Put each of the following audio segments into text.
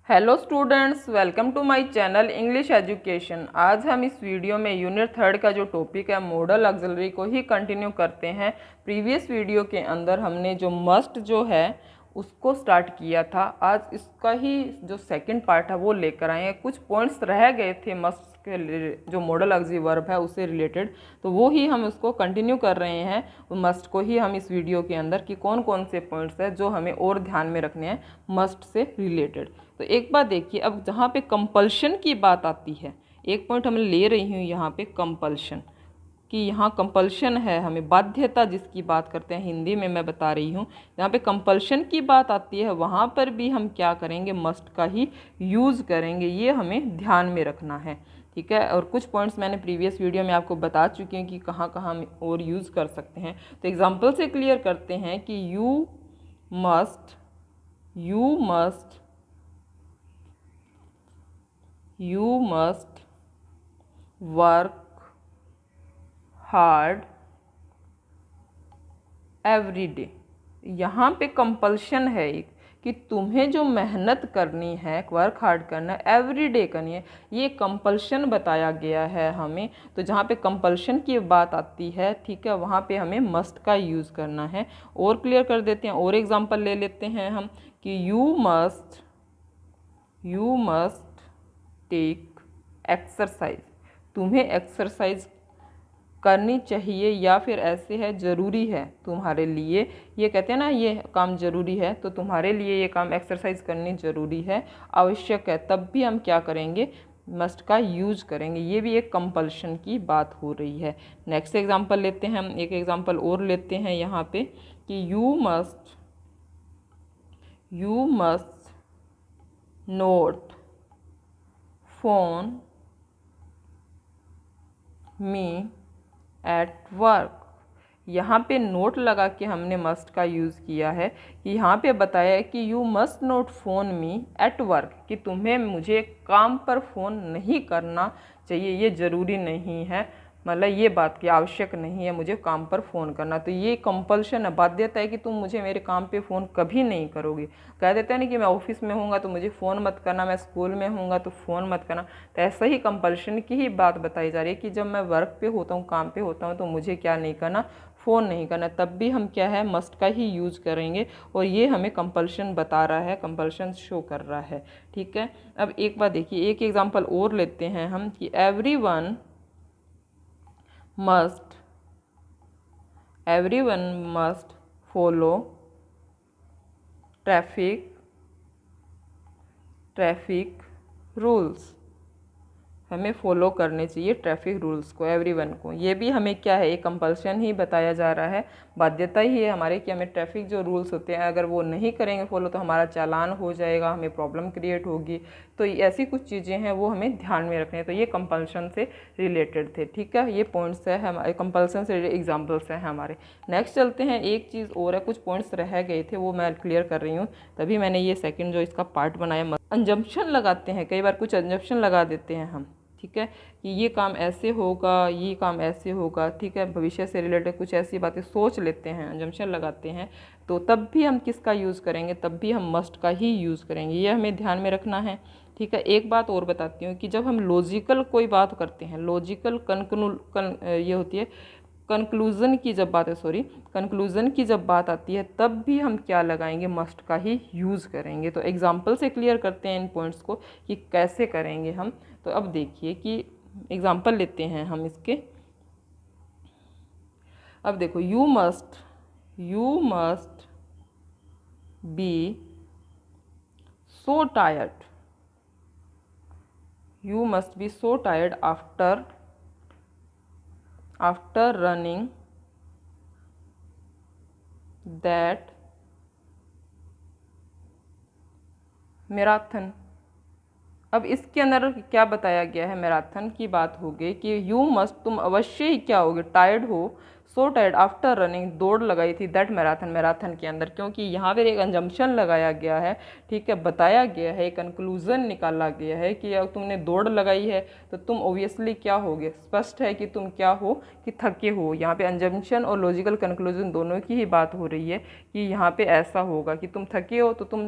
Hello students, welcome to my channel English education. आज हम इस वीडियो में यूनिट 3 का जो टॉपिक है मॉडल ऑक्सिलरी को ही कंटिन्यू करते हैं। प्रीवियस वीडियो के अंदर हमने जो मस्ट जो है उसको स्टार्ट किया था। आज इसका ही जो सेकंड पार्ट है वो लेकर आए हैं। कुछ पॉइंट्स रह गए थे मस्ट के जो मॉडल ऑक्सिलरी वर्ब है उससे रिलेटेड, तो वो ही हम उसको कंटिन्यू कर रहे हैं। मस्ट को ही हम इस वीडियो के अंदर कि कौन कौन से पॉइंट्स है जो हमें और ध्यान में रखने हैं मस्ट से रिलेटेड। तो एक बात देखिए, अब जहाँ पे कंपल्शन की बात आती है, एक पॉइंट हम ले रही हूँ यहाँ पे कंपल्शन कि यहाँ कंपल्शन है, हमें बाध्यता जिसकी बात करते हैं हिंदी में मैं बता रही हूँ। जहाँ पे कंपल्शन की बात आती है वहाँ पर भी हम क्या करेंगे, मस्ट का ही यूज़ करेंगे। ये हमें ध्यान में रखना है, ठीक है। और कुछ पॉइंट्स मैंने प्रीवियस वीडियो में आपको बता चुकी हूँ कि कहाँ कहाँ हम और यूज़ कर सकते हैं। तो एग्जाम्पल से क्लियर करते हैं कि you must work hard every day. यहाँ पे कंपल्शन है एक कि तुम्हें जो मेहनत करनी है, वर्क हार्ड करना है, एवरी डे करनी है, ये कंपल्शन बताया गया है हमें। तो जहाँ पे कंपल्शन की बात आती है, ठीक है, वहाँ पे हमें मस्ट का यूज़ करना है। और क्लियर कर देते हैं, और एग्जांपल ले लेते हैं हम कि यू मस्ट टेक एक्सरसाइज। तुम्हें एक्सरसाइज करनी चाहिए, या फिर ऐसे है ज़रूरी है तुम्हारे लिए, ये कहते हैं ना ये काम ज़रूरी है, तो तुम्हारे लिए ये काम एक्सरसाइज करनी ज़रूरी है, आवश्यक है, तब भी हम क्या करेंगे, मस्ट का यूज़ करेंगे। ये भी एक कंपल्शन की बात हो रही है। नेक्स्ट एग्जांपल लेते हैं हम, एक एग्जांपल और लेते हैं यहाँ पे कि you must note phone me at work. यहाँ पे नोट लगा के हमने मस्ट का यूज़ किया है कि यहाँ पे बताया है कि you must note phone me at work, कि तुम्हें मुझे काम पर फ़ोन नहीं करना चाहिए, ये ज़रूरी नहीं है, मतलब ये बात की आवश्यक नहीं है मुझे काम पर फ़ोन करना। तो ये कंपल्शन है, बाध्यता है कि तुम मुझे मेरे काम पे फ़ोन कभी नहीं करोगे। कह देते हैं ना कि मैं ऑफिस में हूँगा तो मुझे फ़ोन मत करना, मैं स्कूल में हूँगा तो फ़ोन मत करना। तो ऐसा ही कंपल्शन की ही बात बताई जा रही है कि जब मैं वर्क पे होता हूँ, काम पे होता हूँ, तो मुझे क्या नहीं करना, फ़ोन नहीं करना, तब भी हम क्या है, मस्ट का ही यूज़ करेंगे। और ये हमें कंपल्शन बता रहा है, कंपल्शन शो कर रहा है, ठीक है। अब एक बात देखिए, एक एग्जांपल और लेते हैं हम कि everyone must follow traffic rules. हमें फॉलो करने चाहिए ट्रैफिक रूल्स को, एवरीवन को। ये भी हमें क्या है, एक कंपल्शन ही बताया जा रहा है, बाध्यता ही है हमारे कि हमें ट्रैफिक जो रूल्स होते हैं अगर वो नहीं करेंगे फॉलो तो हमारा चालान हो जाएगा, हमें प्रॉब्लम क्रिएट होगी। तो ऐसी कुछ चीज़ें हैं वो हमें ध्यान में रखनी है। तो ये कंपल्शन से रिलेटेड थे, ठीक है। ये पॉइंट्स है हमारे कंपल्सन से एग्जाम्पल्स हैं हमारे। नेक्स्ट चलते हैं, एक चीज़ और है, कुछ पॉइंट्स रह गए थे वो मैं क्लियर कर रही हूँ, तभी मैंने ये सेकेंड जो इसका पार्ट बनाया। अंजम्पशन लगाते हैं, कई बार कुछ अंजम्पशन लगा देते हैं हम, ठीक है, कि ये काम ऐसे होगा, ये काम ऐसे होगा, ठीक है, भविष्य से रिलेटेड कुछ ऐसी बातें सोच लेते हैं, अजम्पशन लगाते हैं, तो तब भी हम किसका यूज़ करेंगे, तब भी हम मस्ट का ही यूज़ करेंगे। ये हमें ध्यान में रखना है, ठीक है। एक बात और बताती हूँ कि जब हम लॉजिकल कोई बात करते हैं, लॉजिकल ये होती है कंक्लूज़न की जब बात है, कंक्लूज़न की जब बात आती है, तब भी हम क्या लगाएंगे, मस्ट का ही यूज़ करेंगे। तो एग्जाम्पल से क्लियर करते हैं इन पॉइंट्स को कि कैसे करेंगे हम। तो अब देखिए कि एग्जाम्पल लेते हैं हम इसके। अब देखो, you must be so tired, you must be so tired after running that marathon. अब इसके अंदर क्या बताया गया है, मैराथन की बात हो गई कि यू मस्ट, तुम अवश्य ही क्या होगे, टायर्ड हो, सो टायर्ड आफ्टर रनिंग, दौड़ लगाई थी, दैट मैराथन के अंदर, क्योंकि यहाँ पर एक अंजम्पशन लगाया गया है, ठीक है, बताया गया है, एक कंक्लूजन निकाला गया है कि अगर तुमने दौड़ लगाई है तो तुम ओबियसली क्या होगे, स्पष्ट है कि तुम क्या हो, कि थके हो। यहाँ पे अंजम्पशन और लॉजिकल कंक्लूजन दोनों की ही बात हो रही है कि यहाँ पे ऐसा होगा कि तुम थके हो तो तुम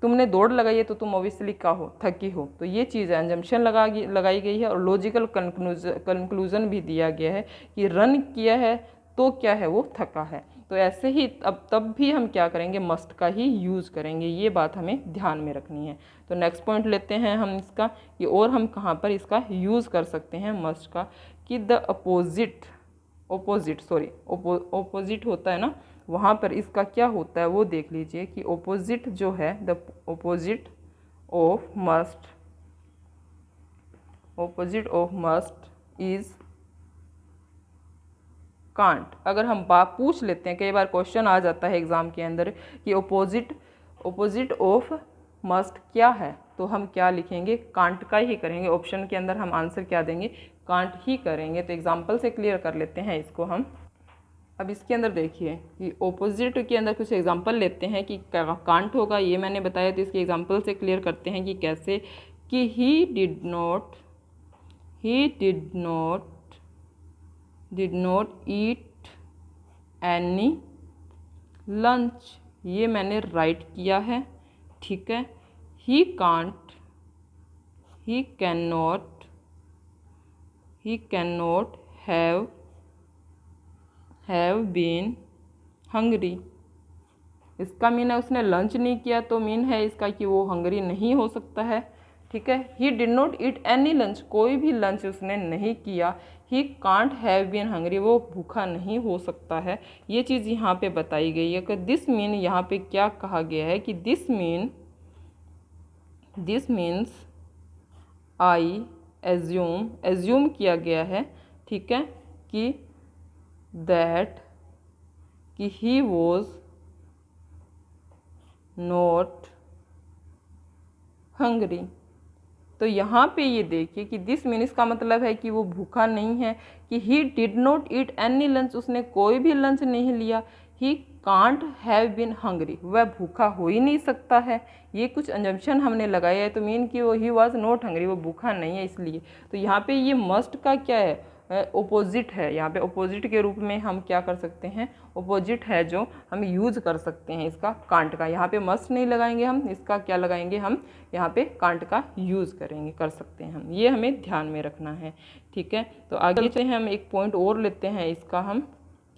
तुमने दौड़ लगाई है तो तुम ऑब्वियसली क्या हो, थकी हो। तो ये चीज़ है, एजम्पशन लगाई गई है और लॉजिकल कंक्लूजन भी दिया गया है कि रन किया है तो क्या है, वो थका है। तो ऐसे ही अब तब भी हम क्या करेंगे, मस्ट का ही यूज़ करेंगे, ये बात हमें ध्यान में रखनी है। तो नेक्स्ट पॉइंट लेते हैं हम इसका कि और हम कहाँ पर इसका यूज़ कर सकते हैं मस्ट का, कि द अपोजिट होता है ना, वहाँ पर इसका क्या होता है वो देख लीजिए कि ऑपोजिट जो है, the opposite of must is can't. अगर हम बात पूछ लेते हैं, कई बार क्वेश्चन आ जाता है एग्जाम के अंदर कि ऑपोजिट ऑफ मस्ट क्या है, तो हम क्या लिखेंगे, कांट का ही करेंगे। ऑप्शन के अंदर हम आंसर क्या देंगे, कांट ही करेंगे। तो एग्जाम्पल से क्लियर कर लेते हैं इसको हम। अब इसके अंदर देखिए कि ऑपोजिट के अंदर कुछ एग्जांपल लेते हैं कि कांट होगा, ये मैंने बताया। तो इसके एग्जांपल से क्लियर करते हैं कि कैसे, कि he did not eat any lunch, ये मैंने राइट किया है, ठीक है। He can not have been hungry. इसका मीन है उसने लंच नहीं किया, तो मीन है इसका कि वो हंगरी नहीं हो सकता है, ठीक है। He did not eat any lunch, कोई भी लंच उसने नहीं किया। He can't have been hungry, वो भूखा नहीं हो सकता है। ये चीज़ यहाँ पे बताई गई है कि दिस मीन, यहाँ पे क्या कहा गया है कि दिस मीन्स आई एज्यूम किया गया है, ठीक है, कि ही वॉज नॉट हंगरी। तो यहाँ पे ये देखिए कि दिस मीन्स का मतलब है कि वो भूखा नहीं है, कि he did not eat any lunch, उसने कोई भी लंच नहीं लिया। He can't have been hungry, वह भूखा हो ही नहीं सकता है। ये कुछ अंजम्पशन हमने लगाया है, तो मीन कि वो ही वॉज नॉट हंगरी, वो भूखा नहीं है इसलिए। तो यहाँ पे ये मस्ट का क्या है, ओपोजिट है। यहाँ पे ओपोजिट के रूप में हम क्या कर सकते हैं, ओपोजिट है जो हम यूज़ कर सकते हैं इसका, कांट का। यहाँ पे मस्ट नहीं लगाएंगे हम, इसका क्या लगाएंगे हम, यहाँ पे कांट का यूज़ करेंगे, कर सकते हैं हम। ये हमें ध्यान में रखना है, ठीक है। तो आगे चलते हैं, हम एक पॉइंट और लेते हैं इसका हम,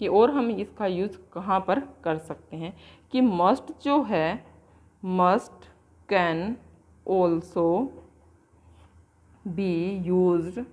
कि और हम इसका यूज़ कहाँ पर कर सकते हैं, कि मस्ट जो है, must can also be used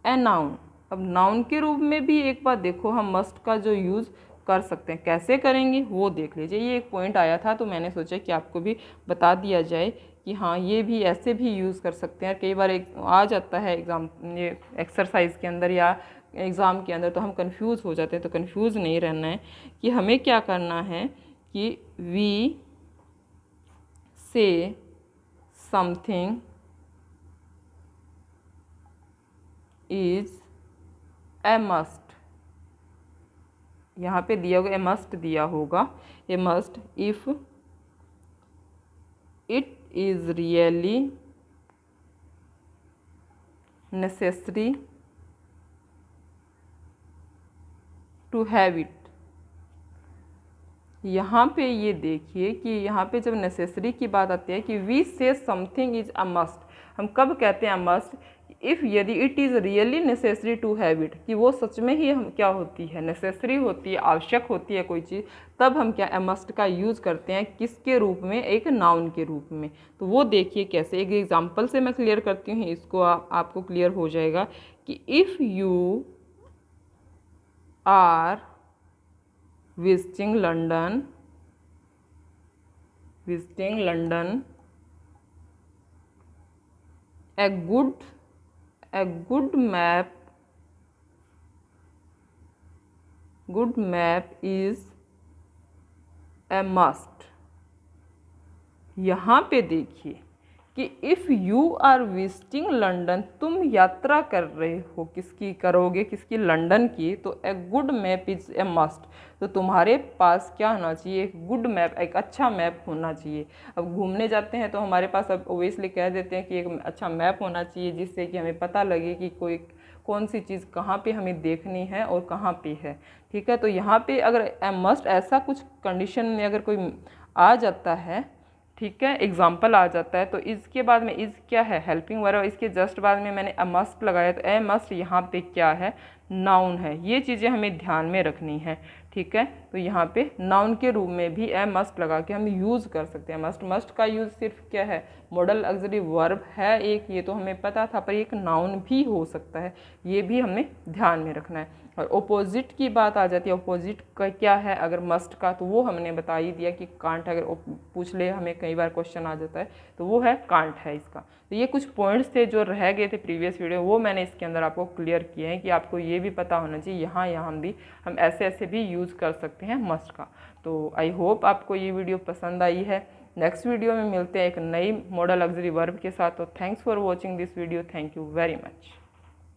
a noun. अब नाउन के रूप में भी एक बार देखो, हम मस्ट का जो यूज़ कर सकते हैं, कैसे करेंगे वो देख लीजिए। ये एक पॉइंट आया था तो मैंने सोचा कि आपको भी बता दिया जाए कि हाँ, ये भी ऐसे भी यूज़ कर सकते हैं। कई बार एक आ जाता है एग्ज़ाम, ये एक्सरसाइज के अंदर या एग्ज़ाम के अंदर, तो हम कंफ्यूज हो जाते हैं। तो कंफ्यूज नहीं रहना है, कि हमें क्या करना है कि वी से समथिंग इज ए मस्ट। यहाँ पे दिया होगा ए मस्ट, दिया होगा a must if it is really necessary to have it. यहाँ पे ये देखिए कि यहाँ पे जब नेसेसरी की बात आती है कि वी से समथिंग इज अ मस्ट, हम कब कहते हैं मस्ट, इफ़ यदि it is really necessary to have it, कि वो सच में ही हम क्या होती है, नेसेसरी होती है, आवश्यक होती है कोई चीज़, तब हम क्या मस्ट का यूज़ करते हैं, किसके रूप में, एक नाउन के रूप में। तो वो देखिए कैसे, एक एग्जांपल से मैं क्लियर करती हूँ इसको, आपको क्लियर हो जाएगा कि if you are visiting London, a good map is a must। यहाँ पे देखिए कि if you are visiting London, तुम यात्रा कर रहे हो, किसकी करोगे, किसकी, लंदन की, तो a good map is a must. तो तुम्हारे पास क्या होना चाहिए, एक गुड मैप, एक अच्छा मैप होना चाहिए। अब घूमने जाते हैं तो हमारे पास अब ओबियसली कह देते हैं कि एक अच्छा मैप होना चाहिए, जिससे कि हमें पता लगे कि कौन सी चीज़ कहाँ पे हमें देखनी है और कहाँ पे है, ठीक है। तो यहाँ पे अगर ए मस्ट ऐसा कुछ कंडीशन में अगर कोई आ जाता है ठीक है, एग्जाम्पल आ जाता है। तो इसके बाद में इस क्या है, हेल्पिंग वर्ब, इसके जस्ट बाद में मैंने अ मस्ट लगाया, तो ए मस्ट यहाँ पे क्या है, नाउन है। ये चीज़ें हमें ध्यान में रखनी है, ठीक है। तो यहाँ पे नाउन के रूप में भी ए मस्ट लगा के हम यूज़ कर सकते हैं। मस्ट, मस्ट का यूज़ सिर्फ क्या है, मॉडल ऑक्सिलरी वर्ब है एक, ये तो हमें पता था, पर एक नाउन भी हो सकता है, ये भी हमें ध्यान में रखना है। और ओपोजिट की बात आ जाती है, ओपोजिट का क्या है अगर मस्ट का, तो वो हमने बता ही दिया कि कांट, अगर पूछ ले हमें कई बार क्वेश्चन आ जाता है, तो वो है कांट है इसका। तो ये कुछ पॉइंट्स थे जो रह गए थे प्रीवियस वीडियो, वो मैंने इसके अंदर आपको क्लियर किए हैं कि आपको ये भी पता होना चाहिए यहाँ भी हम ऐसे ऐसे भी यूज़ कर सकते हैं मस्ट का। तो आई होप आपको ये वीडियो पसंद आई है। नेक्स्ट वीडियो में मिलते हैं एक नई मॉडल ऑक्सिलरी वर्ब के साथ। तो thanks for watching this video, thank you very much.